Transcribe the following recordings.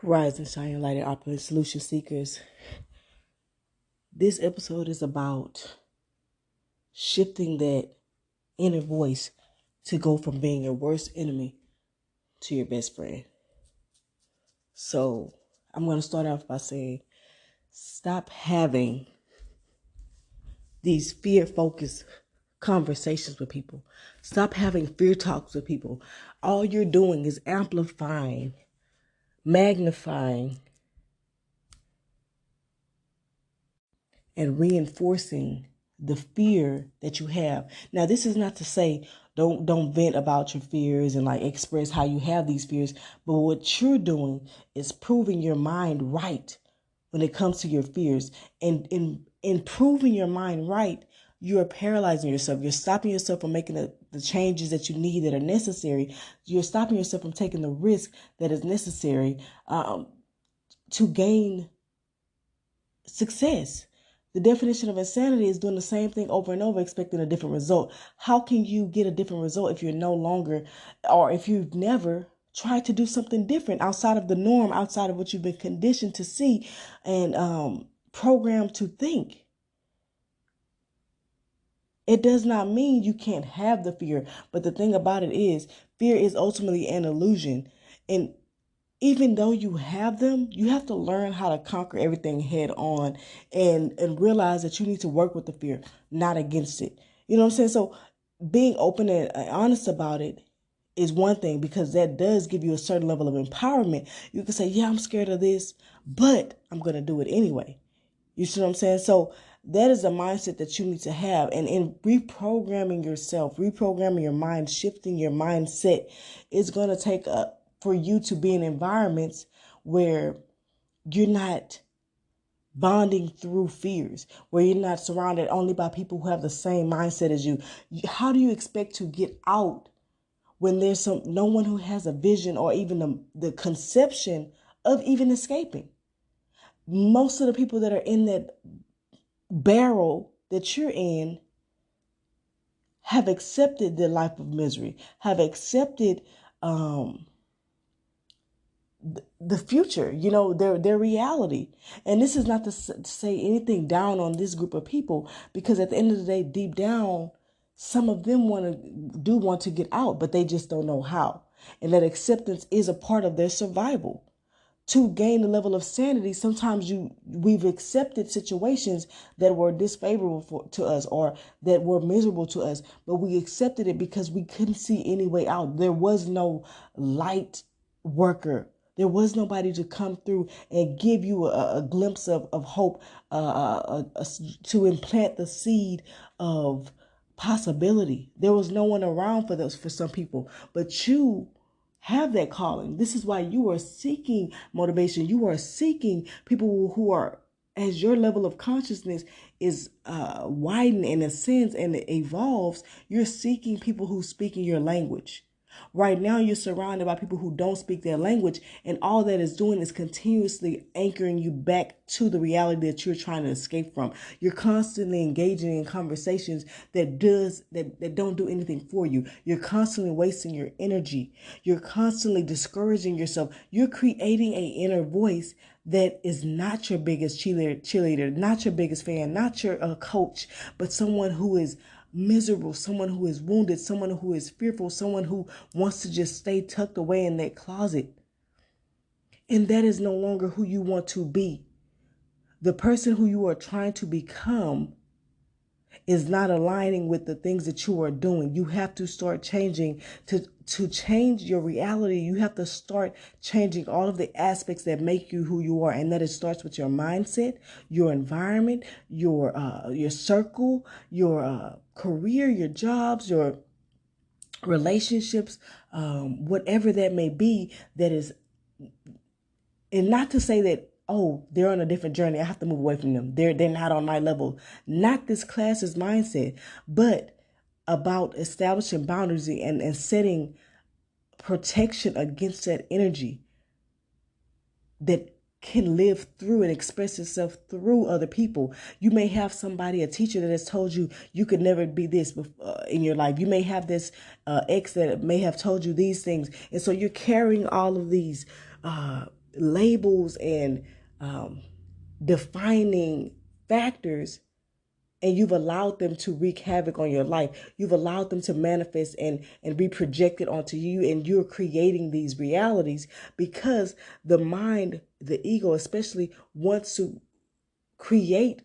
Rise and shine your light and opulent solution seekers. This episode is about shifting that inner voice to go from being your worst enemy to your best friend. So I'm going to start off by saying, stop having these fear-focused conversations with people. Stop having fear talks with people. All you're doing is amplifying, magnifying, and reinforcing the fear that you have. Now, this is not to say don't vent about your fears and like express how you have these fears, but what you're doing is proving your mind right when it comes to your fears. And in proving your mind right, you're paralyzing yourself. You're stopping yourself from making the changes that you need that are necessary. You're stopping yourself from taking the risk that is necessary to gain success. The definition of insanity is doing the same thing over and over, expecting a different result. How can you get a different result if you're no longer, or if you've never tried to do something different outside of the norm, outside of what you've been conditioned to see and programmed to think? It does not mean you can't have the fear, but the thing about it is, fear is ultimately an illusion. And even though you have them, you have to learn how to conquer everything head on and realize that you need to work with the fear, not against it. You know what I'm saying? So being open and honest about it is one thing, because that does give you a certain level of empowerment. You can say, yeah, I'm scared of this, but I'm going to do it anyway. You see what I'm saying? So that is a mindset that you need to have. And in reprogramming yourself, reprogramming your mind, shifting your mindset, it's going to take for you to be in environments where you're not bonding through fears, where you're not surrounded only by people who have the same mindset as you. How do you expect to get out when there's no one who has a vision or even the conception of even escaping? Most of the people that are in that barrel that you're in have accepted the life of misery, have accepted the future, their reality. And this is not to say anything down on this group of people, because at the end of the day, deep down, some of them want to get out, but they just don't know how. And that acceptance is a part of their survival. To gain the level of sanity, sometimes we've accepted situations that were disfavorable to us or that were miserable to us, but we accepted it because we couldn't see any way out. There was no light worker. There was nobody to come through and give you a glimpse of hope, to implant the seed of possibility. There was no one around for some people, but you have that calling. This is why you are seeking motivation. You are seeking people who are, as your level of consciousness is widened and ascends and it evolves, you're seeking people who speak in your language. Right now, you're surrounded by people who don't speak their language, and all that is doing is continuously anchoring you back to the reality that you're trying to escape from. You're constantly engaging in conversations that don't do anything for you. You're constantly wasting your energy. You're constantly discouraging yourself. You're creating an inner voice that is not your biggest cheerleader, not your biggest fan, not your coach, but someone who is miserable, someone who is wounded, someone who is fearful, someone who wants to just stay tucked away in that closet. And that is no longer who you want to be. The person who you are trying to become is not aligning with the things that you are doing. You have to start changing. To change your reality, you have to start changing all of the aspects that make you who you are. And that it starts with your mindset, your environment, your circle, your career, your jobs, your relationships, whatever that may be. That is, and not to say that, oh, they're on a different journey, I have to move away from them, they're not on my level. Not this class's mindset, but about establishing boundaries and setting protection against that energy that can live through and express itself through other people. You may have somebody, a teacher, that has told you you could never be this in your life. You may have this ex that may have told you these things. And so you're carrying all of these labels and defining factors, and you've allowed them to wreak havoc on your life. You've allowed them to manifest and be projected onto you, and you're creating these realities because the mind, the ego especially, wants to create,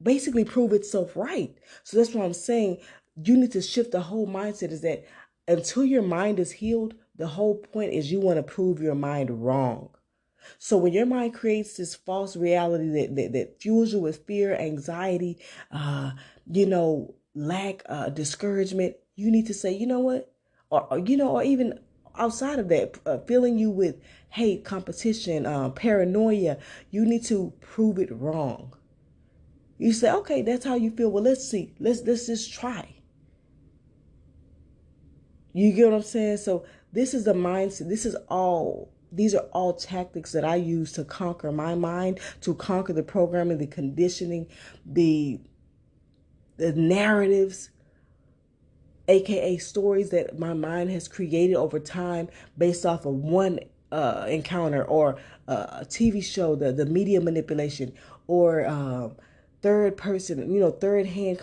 basically prove itself right. So that's what I'm saying. You need to shift the whole mindset, is that until your mind is healed, the whole point is you want to prove your mind wrong. So when your mind creates this false reality that fuels you with fear, anxiety, lack, discouragement, you need to say, you know what? Or even outside of that, filling you with hate, competition, paranoia, you need to prove it wrong. You say, okay, that's how you feel. Well, let's see. Let's just try. You get what I'm saying? So this is the mindset. These are all tactics that I use to conquer my mind, to conquer the programming, the conditioning, the narratives, aka stories that my mind has created over time based off of one encounter, or a TV show, the media manipulation, or third person, third hand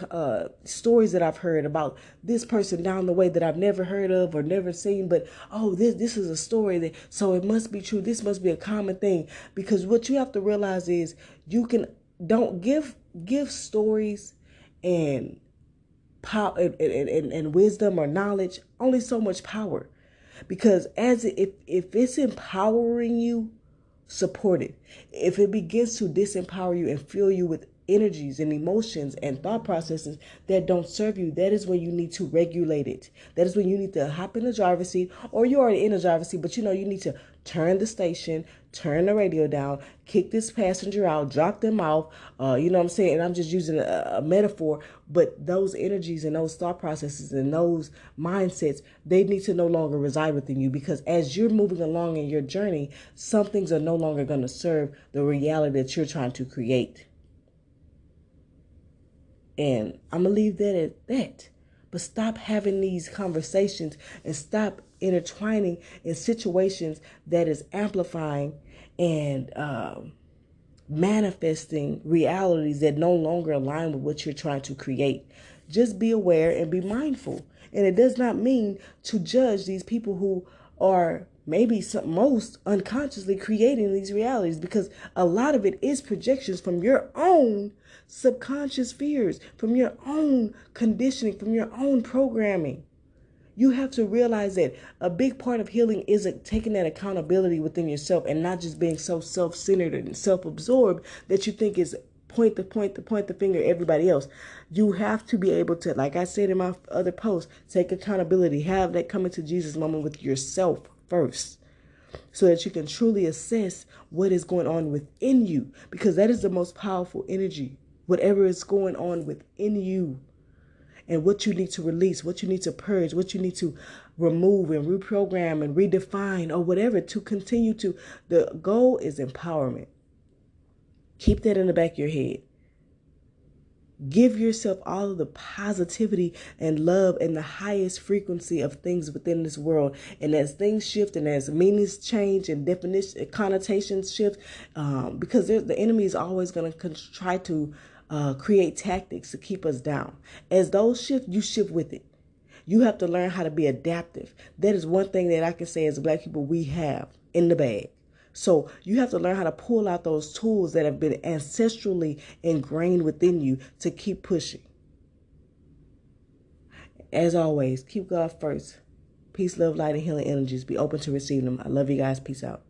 stories that I've heard about this person down the way that I've never heard of or never seen, but this is a story, so it must be true. This must be a common thing. Because what you have to realize is don't give stories and power and wisdom or knowledge only so much power. Because if it's empowering you, support it. If it begins to disempower you and fill you with energies and emotions and thought processes that don't serve you, that is when you need to regulate it. That is when you need to hop in the driver's seat, or you're already in the driver's seat, but you need to turn the station, turn the radio down, kick this passenger out, drop them off. You know what I'm saying? And I'm just using a metaphor, but those energies and those thought processes and those mindsets, they need to no longer reside within you, because as you're moving along in your journey, some things are no longer going to serve the reality that you're trying to create. And I'm going to leave that at that. But stop having these conversations and stop intertwining in situations that is amplifying and manifesting realities that no longer align with what you're trying to create. Just be aware and be mindful. And it does not mean to judge these people who are maybe most unconsciously creating these realities, because a lot of it is projections from your own subconscious fears, from your own conditioning, from your own programming. You have to realize that a big part of healing is taking that accountability within yourself, and not just being so self-centered and self-absorbed that you think is point the finger at everybody else. You have to be able to, like I said in my other post, take accountability, have that coming to Jesus moment with yourself first, so that you can truly assess what is going on within you, because that is the most powerful energy, whatever is going on within you. And what you need to release, what you need to purge, what you need to remove and reprogram and redefine, or whatever, to continue to. The goal is empowerment. Keep that in the back of your head. Give yourself all of the positivity and love and the highest frequency of things within this world. And as things shift and as meanings change and definition, connotations shift, because the enemy is always going to try to create tactics to keep us down. As those shift, you shift with it. You have to learn how to be adaptive. That is one thing that I can say as Black people we have in the bag. So you have to learn how to pull out those tools that have been ancestrally ingrained within you to keep pushing. As always, keep God first. Peace, love, light, and healing energies. Be open to receiving them. I love you guys. Peace out.